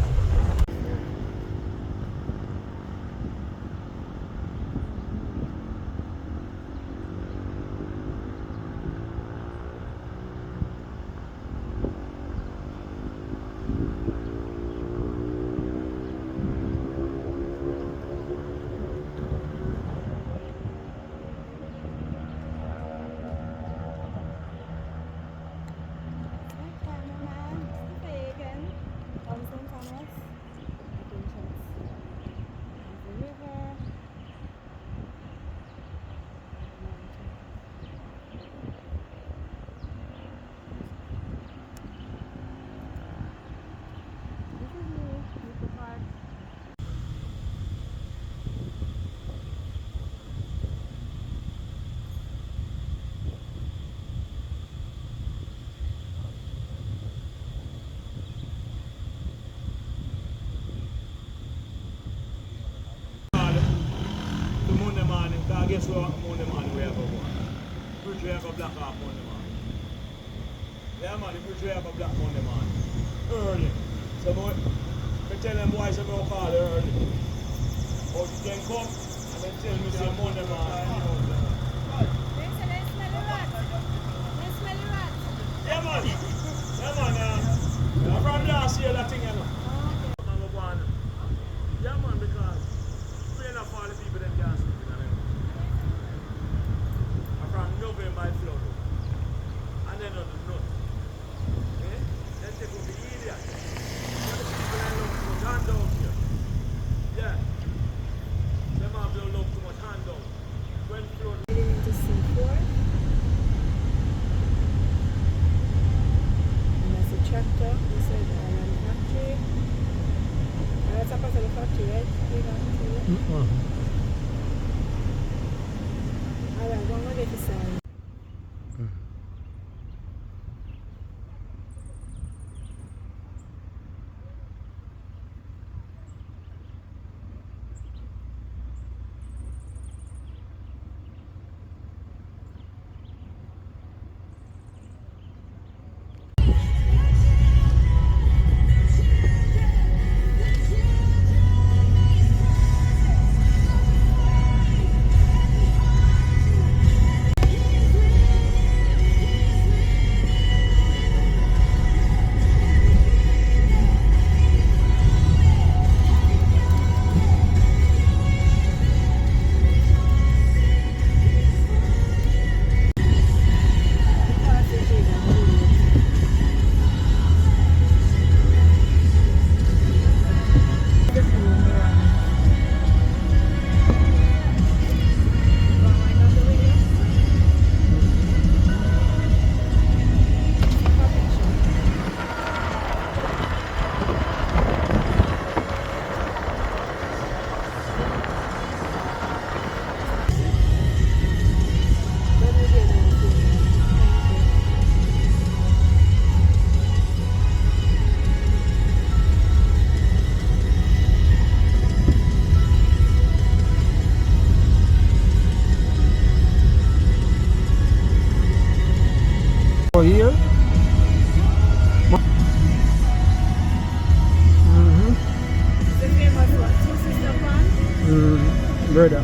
Monday morning, because I guess Monday morning we have a one. Bridge we have a black off Monday morning. Yeah man, the bridge we have a black Monday morning. Early. So I tell them boys I'm going to call early. But you can come and then tell me say Monday morning. Yeah man. Yeah man. From last year that thing you know. Yeah man, because we enough all the people that can't sleep in them. And from November it flood up. And then on the north. Okay? Then take over the idiot. And the people that love too much hand down here. Yeah. Them have don't love too much hand down. When flood.
To C4. And that's a tractor. This is the iron factory. That's a part of the factory, right? Alright, don't forget to sign.
Here.
The famous what? Two sister pond?
Brother.